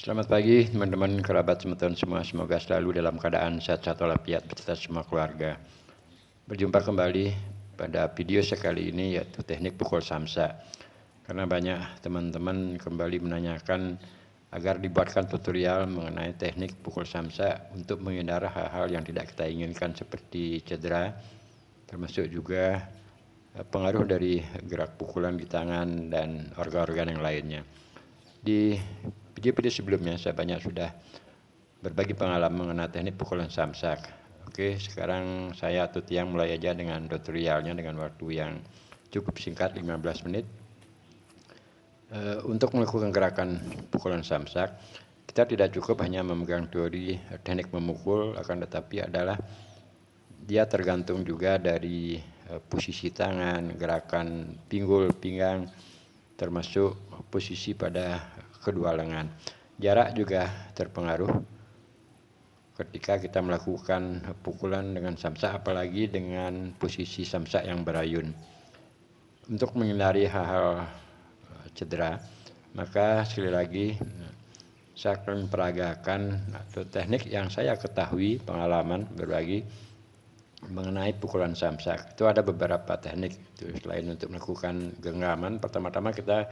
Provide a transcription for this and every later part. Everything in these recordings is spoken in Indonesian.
Selamat pagi teman-teman, kerabat semeton semua. Semoga selalu dalam keadaan sehat-sehat walafiat beserta semua keluarga. Berjumpa kembali pada video sekali ini, yaitu teknik pukul samsa. Karena banyak teman-teman kembali menanyakan agar dibuatkan tutorial mengenai teknik pukul samsa untuk menghindari hal-hal yang tidak kita inginkan seperti cedera, termasuk juga pengaruh dari gerak pukulan di tangan dan organ-organ yang lainnya. Di video-video sebelumnya saya banyak sudah berbagi pengalaman mengenai teknik pukulan samsak. Oke, sekarang saya atau Tiang mulai aja dengan tutorialnya dengan waktu yang cukup singkat 15 menit. Untuk melakukan gerakan pukulan samsak, kita tidak cukup hanya memegang teori teknik memukul, akan tetapi adalah dia tergantung juga dari posisi tangan, gerakan pinggul, pinggang, termasuk posisi pada kedua lengan. Jarak juga terpengaruh ketika kita melakukan pukulan dengan samsak, apalagi dengan posisi samsak yang berayun. Untuk menghindari hal-hal cedera, maka sekali lagi saya akan peragakan atau teknik yang saya ketahui, pengalaman berbagi mengenai pukulan samsak. Itu ada beberapa teknik. Selain untuk melakukan genggaman, pertama-tama kita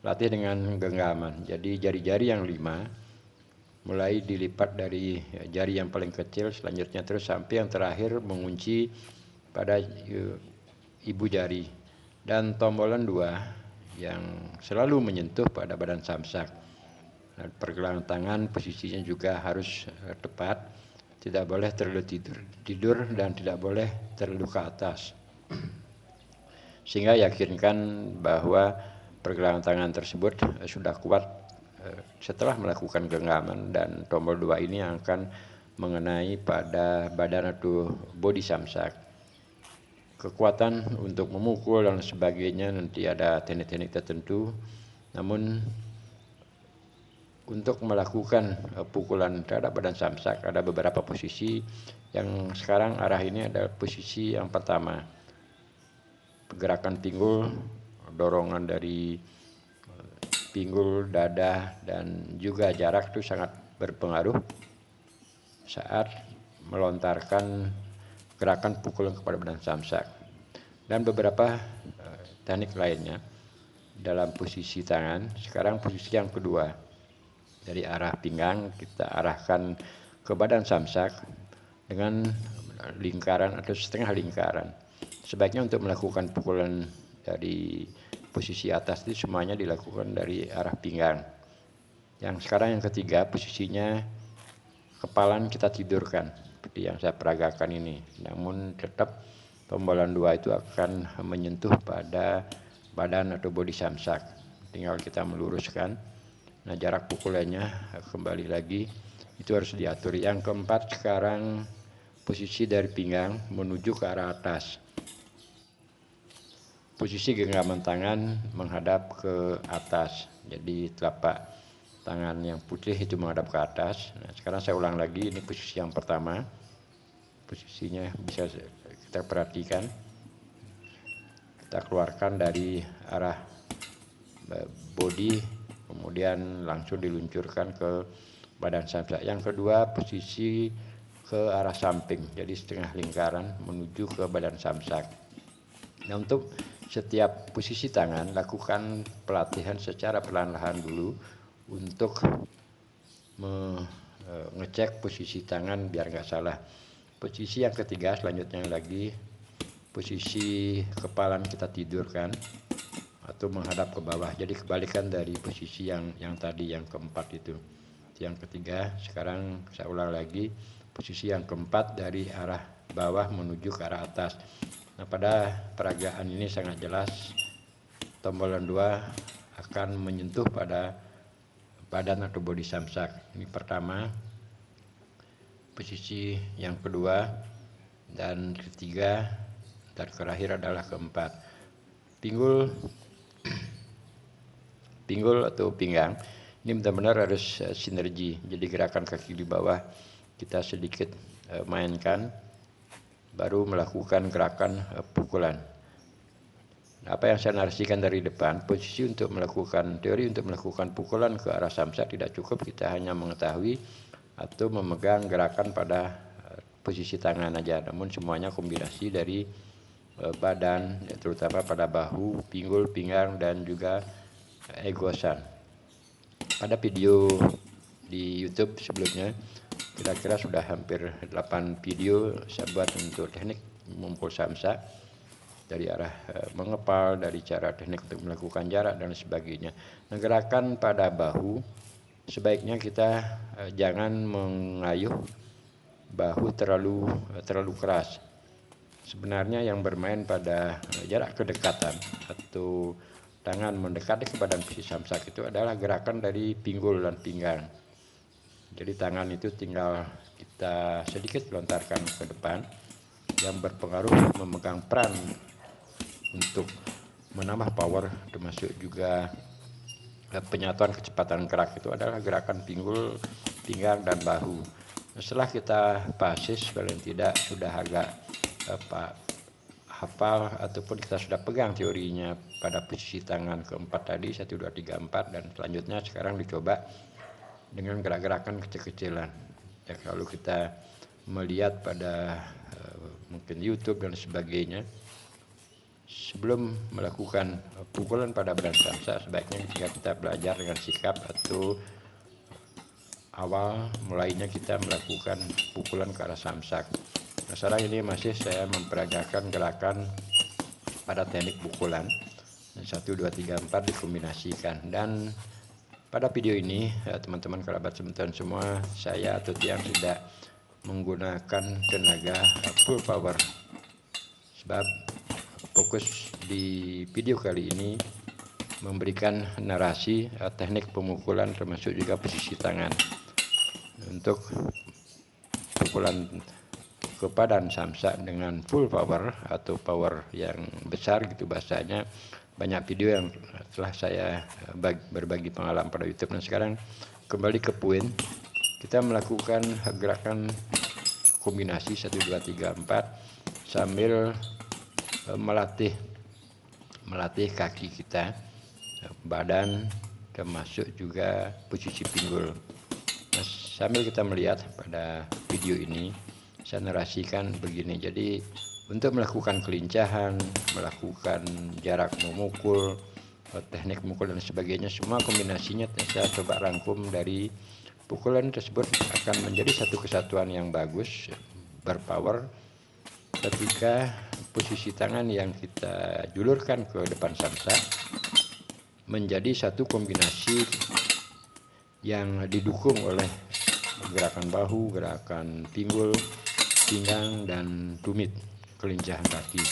latih dengan genggaman. Jadi jari-jari yang 5 mulai dilipat dari jari yang paling kecil, selanjutnya terus sampai yang terakhir mengunci pada ibu jari, dan tombolan 2 yang selalu menyentuh pada badan samsak. Pergelangan tangan posisinya juga harus tepat, tidak boleh terlalu tidur dan tidak boleh terlalu ke atas, sehingga yakinkan bahwa pergelangan tangan tersebut sudah kuat setelah melakukan genggaman, dan tombol 2 ini yang akan mengenai pada badan atau body samsak. Kekuatan untuk memukul dan sebagainya nanti ada teknik-teknik tertentu, namun untuk melakukan pukulan terhadap badan samsak ada beberapa posisi. Yang sekarang arah ini adalah posisi yang pertama, gerakan pinggul, dorongan dari pinggul, dada, dan juga jarak itu sangat berpengaruh saat melontarkan gerakan pukulan kepada badan samsak. Dan beberapa teknik lainnya dalam posisi tangan. Sekarang posisi yang kedua, dari arah pinggang kita arahkan ke badan samsak dengan lingkaran atau setengah lingkaran. Sebaiknya untuk melakukan pukulan dari posisi atas itu semuanya dilakukan dari arah pinggang. Yang sekarang yang ketiga, posisinya kepalan kita tidurkan seperti yang saya peragakan ini, namun tetap tombolan 2 itu akan menyentuh pada badan atau bodi samsak, tinggal kita meluruskan. Nah, jarak pukulannya kembali lagi itu harus diatur. Yang keempat, sekarang posisi dari pinggang menuju ke arah atas. Posisi genggaman tangan menghadap ke atas, jadi telapak tangan yang putih itu menghadap ke atas. Nah, sekarang saya ulang lagi, ini posisi yang pertama. Posisinya bisa kita perhatikan. Kita keluarkan dari arah body, kemudian langsung diluncurkan ke badan samsak. Yang kedua, posisi ke arah samping, jadi setengah lingkaran menuju ke badan samsak. Nah, untuk setiap posisi tangan lakukan pelatihan secara perlahan-lahan dulu untuk mengecek posisi tangan biar nggak salah. Posisi yang ketiga selanjutnya lagi, posisi kepala kita tidurkan atau menghadap ke bawah, jadi kebalikan dari posisi yang tadi yang keempat itu. Yang ketiga, sekarang saya ulang lagi, posisi yang keempat dari arah bawah menuju ke arah atas. Nah, pada peragaan ini sangat jelas tombolan 2 akan menyentuh pada badan atau bodi samsak. Ini pertama, posisi yang kedua, dan ketiga, dan terakhir adalah keempat. Pinggul atau pinggang ini benar-benar harus sinergi, jadi gerakan kaki di bawah kita sedikit mainkan, baru melakukan gerakan pukulan. apa yang saya narasikan dari depan, posisi untuk melakukan teori untuk melakukan pukulan ke arah samsak tidak cukup kita hanya mengetahui atau memegang gerakan pada posisi tangan aja, namun semuanya kombinasi dari badan, terutama pada bahu, pinggul, pinggang, dan juga egosan. Pada video di YouTube sebelumnya, kira-kira sudah hampir 8 video saya buat untuk teknik memukul samsak, dari arah mengepal, dari cara teknik untuk melakukan jarak dan sebagainya. Nah, gerakan pada bahu sebaiknya kita jangan mengayuh bahu terlalu keras. Sebenarnya yang bermain pada jarak kedekatan atau tangan mendekati ke badan posisi samsak itu adalah gerakan dari pinggul dan pinggang. Jadi tangan itu tinggal kita sedikit lontarkan ke depan, yang berpengaruh memegang peran untuk menambah power, termasuk juga penyatuan kecepatan gerak itu adalah gerakan pinggul, pinggang, dan bahu. Setelah kita basis paling tidak sudah agak hafal ataupun kita sudah pegang teorinya pada posisi tangan keempat tadi 1, 2, 3, 4, dan selanjutnya sekarang dicoba dengan gerak-gerakan kecil-kecilan. Ya, kalau kita melihat pada mungkin YouTube dan sebagainya, sebelum melakukan pukulan pada badan samsak sebaiknya kita belajar dengan sikap atau awal mulainya kita melakukan pukulan ke arah samsak. Nah, sekarang ini masih saya memperagakan gerakan pada teknik pukulan 1, 2, 3, 4 dikombinasikan. Dan pada video ini teman-teman kerabat sebentar semua, saya atau Tiang tidak menggunakan tenaga full power, sebab fokus di video kali ini memberikan narasi teknik pemukulan termasuk juga posisi tangan. Untuk pukulan ke badan samsak dengan full power atau power yang besar gitu bahasanya, banyak video yang telah saya berbagi pengalaman pada YouTube. Dan sekarang kembali ke poin, kita melakukan gerakan kombinasi 1, 2, 3, 4 sambil melatih kaki kita, badan, termasuk juga posisi pinggul. Nah, sambil kita melihat pada video ini, saya narasikan begini. Jadi untuk melakukan kelincahan, melakukan jarak memukul, teknik memukul dan sebagainya, semua kombinasinya saya coba rangkum dari pukulan tersebut akan menjadi satu kesatuan yang bagus, berpower, ketika posisi tangan yang kita julurkan ke depan samsak menjadi satu kombinasi yang didukung oleh gerakan bahu, gerakan pinggul, pinggang, dan tumit, kelincahan kaki.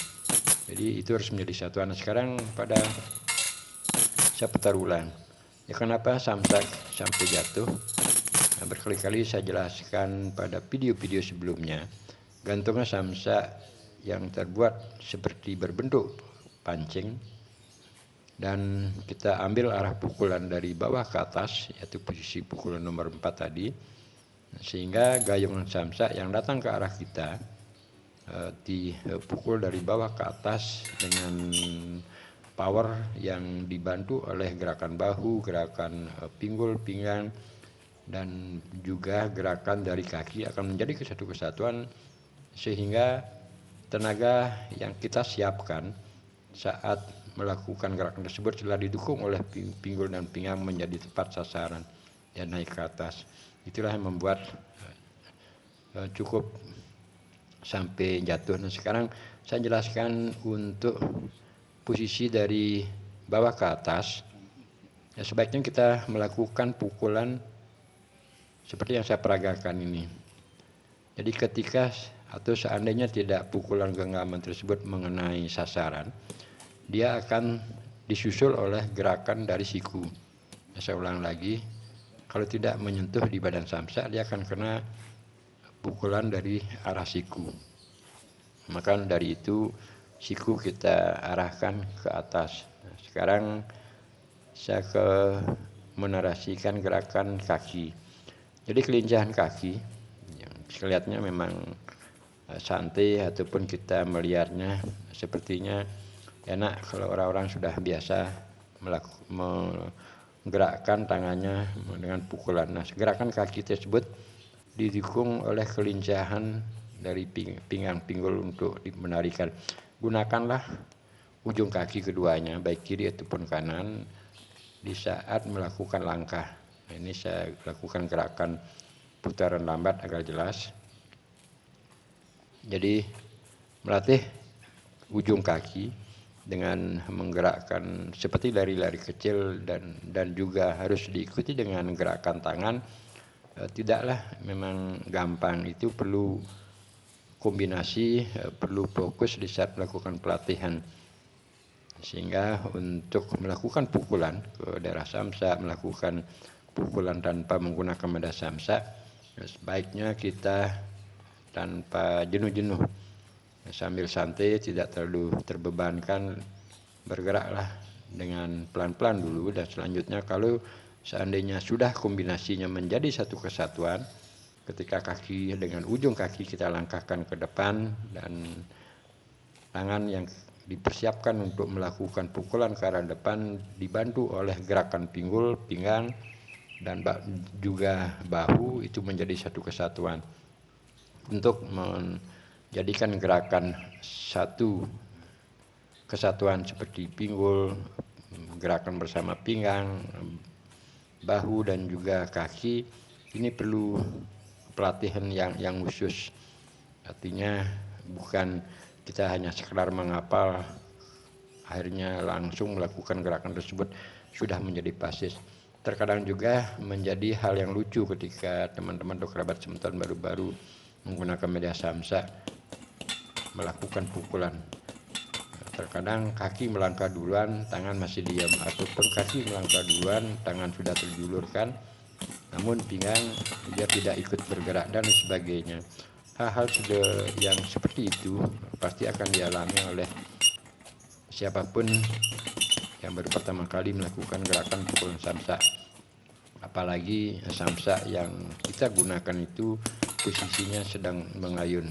Jadi itu harus menjadi satuan. Sekarang pada saya putar ulang. Ya, kenapa samsak sampai jatuh? Nah, berkali-kali saya jelaskan pada video-video sebelumnya. Gantungnya samsak yang terbuat seperti berbentuk pancing, dan kita ambil arah pukulan dari bawah ke atas, yaitu posisi pukulan nomor 4 tadi, sehingga gayungan samsak yang datang ke arah kita dipukul dari bawah ke atas dengan power yang dibantu oleh gerakan bahu, gerakan pinggul, pinggang, dan juga gerakan dari kaki akan menjadi satu kesatuan, sehingga tenaga yang kita siapkan saat melakukan gerakan tersebut telah didukung oleh pinggul dan pinggang menjadi tepat sasaran dan naik ke atas. Itulah yang membuat cukup sampai jatuh. Nah, sekarang saya jelaskan untuk posisi dari bawah ke atas. Ya, sebaiknya kita melakukan pukulan seperti yang saya peragakan ini. Jadi ketika atau seandainya tidak pukulan genggaman tersebut mengenai sasaran, dia akan disusul oleh gerakan dari siku. Saya ulang lagi, kalau tidak menyentuh di badan samsak, dia akan kena pukulan dari arah siku. Maka dari itu siku kita arahkan ke atas. Nah, sekarang saya menarasikan gerakan kaki. Jadi kelincahan kaki yang kelihatannya memang santai ataupun kita melihatnya sepertinya enak kalau orang-orang sudah biasa menggerakkan tangannya dengan pukulan. Nah, gerakan kaki tersebut didukung oleh kelincahan dari pinggang pinggul untuk menarikan. Gunakanlah ujung kaki keduanya, baik kiri ataupun kanan, di saat melakukan langkah. Nah, ini saya lakukan gerakan putaran lambat agar jelas. Jadi melatih ujung kaki dengan menggerakkan seperti lari-lari kecil dan juga harus diikuti dengan gerakan tangan. Tidaklah memang gampang, itu perlu kombinasi, perlu fokus di saat melakukan pelatihan. Sehingga untuk melakukan pukulan ke daerah samsak, melakukan pukulan tanpa menggunakan medan samsak, sebaiknya kita tanpa jenuh-jenuh, sambil santai, tidak terlalu terbebankan, bergeraklah dengan pelan-pelan dulu, dan selanjutnya kalau seandainya sudah kombinasinya menjadi satu kesatuan, ketika kaki dengan ujung kaki kita langkahkan ke depan dan tangan yang dipersiapkan untuk melakukan pukulan ke arah depan dibantu oleh gerakan pinggul, pinggang, dan juga bahu, itu menjadi satu kesatuan. Untuk menjadikan gerakan satu kesatuan seperti pinggul, gerakan bersama pinggang, bahu, dan juga kaki, ini perlu pelatihan yang khusus. Artinya bukan kita hanya sekedar menghafal, akhirnya langsung melakukan gerakan tersebut sudah menjadi basis. Terkadang juga menjadi hal yang lucu ketika teman-teman atau kerabat semeton baru-baru menggunakan media samsak melakukan pukulan. Terkadang kaki melangkah duluan, tangan masih diam, ataupun kaki melangkah duluan, tangan sudah terjulurkan, namun pinggang dia tidak ikut bergerak dan sebagainya. Hal-hal yang seperti itu pasti akan dialami oleh siapapun yang baru pertama kali melakukan gerakan pukulan samsak. Apalagi samsak yang kita gunakan itu posisinya sedang mengayun.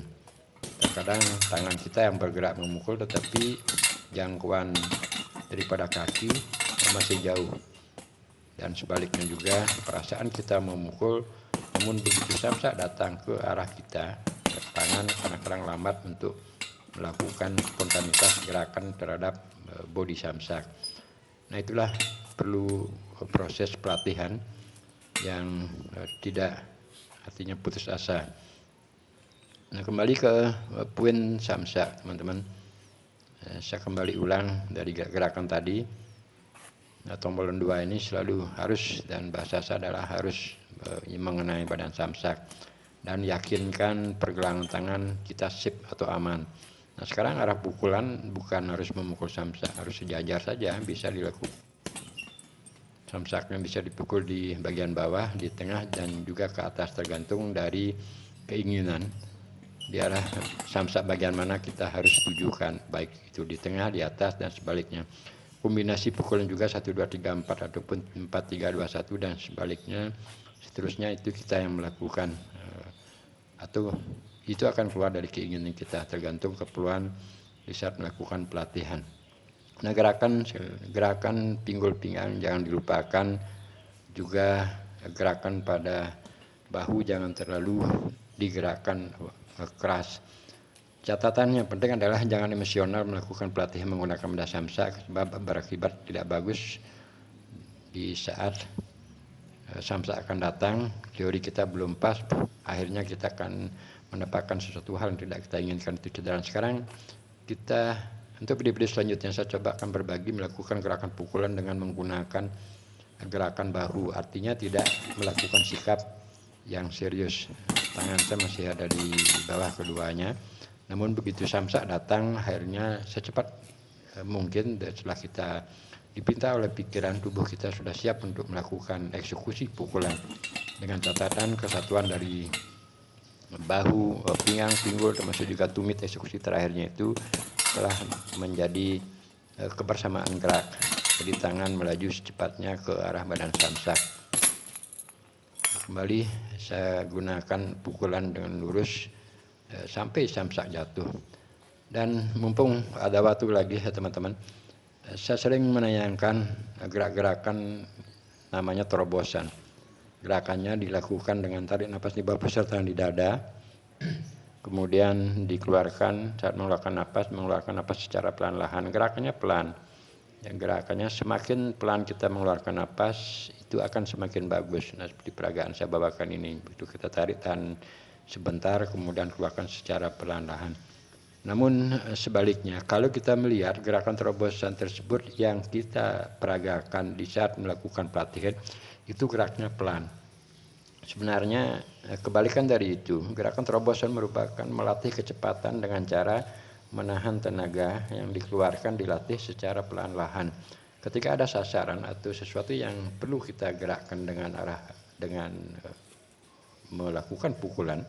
Terkadang tangan kita yang bergerak memukul, tetapi jangkauan daripada kaki masih jauh. Dan sebaliknya juga, perasaan kita memukul, namun begitu samsak datang ke arah kita, tangan kadang-kadang lambat untuk melakukan spontanitas gerakan terhadap body samsak. Nah, itulah perlu proses pelatihan yang tidak artinya putus asa. Nah, kembali ke poin samsak, teman-teman. Saya kembali ulang dari gerakan tadi. Nah, tombol 2 ini selalu harus, dan bahasa saya adalah harus mengenai badan samsak dan yakinkan pergelangan tangan kita sip atau aman. Nah, sekarang arah pukulan bukan harus memukul samsak, harus sejajar saja, bisa dilakukan. Samsaknya bisa dipukul di bagian bawah, di tengah, dan juga ke atas, tergantung dari keinginan di arah samsak bagian mana kita harus tujukan, baik itu di tengah, di atas, dan sebaliknya. Kombinasi pukulan juga 1, 2, 3, 4 ataupun 4, 3, 2, 1 dan sebaliknya. Seterusnya itu kita yang melakukan, atau itu akan keluar dari keinginan kita, tergantung keperluan di saat melakukan pelatihan. Nah, gerakan pinggul pinggang jangan dilupakan, juga gerakan pada bahu jangan terlalu digerakkan keras. Catatan yang penting adalah jangan emosional melakukan pelatihan menggunakan medan samsak, sebab berakibat tidak bagus di saat samsak akan datang. Teori kita belum pas, akhirnya kita akan mendapatkan sesuatu hal yang tidak kita inginkan, itu cedera. Sekarang kita untuk video selanjutnya saya coba akan berbagi melakukan gerakan pukulan dengan menggunakan gerakan bahu, artinya tidak melakukan sikap yang serius. Tangan saya masih ada di bawah keduanya, namun begitu samsak datang, akhirnya secepat mungkin setelah kita dipinta oleh pikiran, tubuh kita sudah siap untuk melakukan eksekusi pukulan, dengan catatan kesatuan dari bahu, pinggang, pinggul, termasuk juga tumit, eksekusi terakhirnya itu telah menjadi kebersamaan gerak. Jadi tangan melaju secepatnya ke arah badan samsak. Kembali saya gunakan pukulan dengan lurus sampai samsak jatuh. Dan mumpung ada waktu lagi ya teman-teman, saya sering menayangkan gerak-gerakan namanya terobosan. Gerakannya dilakukan dengan tarik nafas di bawah pusat tangan di dada, kemudian dikeluarkan saat mengeluarkan napas secara pelan-lahan. Gerakannya pelan. Yang gerakannya semakin pelan kita mengeluarkan napas, itu akan semakin bagus. Nah, seperti peragaan saya bawakan ini, begitu kita tarik tahan sebentar, kemudian keluarkan secara pelan-lahan. Namun sebaliknya, kalau kita melihat gerakan terobosan tersebut yang kita peragakan di saat melakukan pelatihan, itu geraknya pelan. Sebenarnya kebalikan dari itu, gerakan terobosan merupakan melatih kecepatan dengan cara menahan tenaga yang dikeluarkan dilatih secara pelan-lahan. Ketika ada sasaran atau sesuatu yang perlu kita gerakkan dengan melakukan pukulan,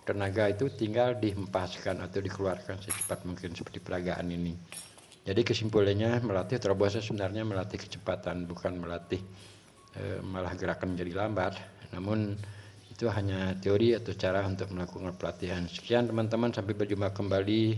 tenaga itu tinggal dihempaskan atau dikeluarkan secepat mungkin seperti peragaan ini. Jadi kesimpulannya melatih terobosan sebenarnya melatih kecepatan, bukan melatih malah gerakan menjadi lambat. Namun itu hanya teori atau cara untuk melakukan pelatihan. Sekian teman-teman, sampai berjumpa kembali.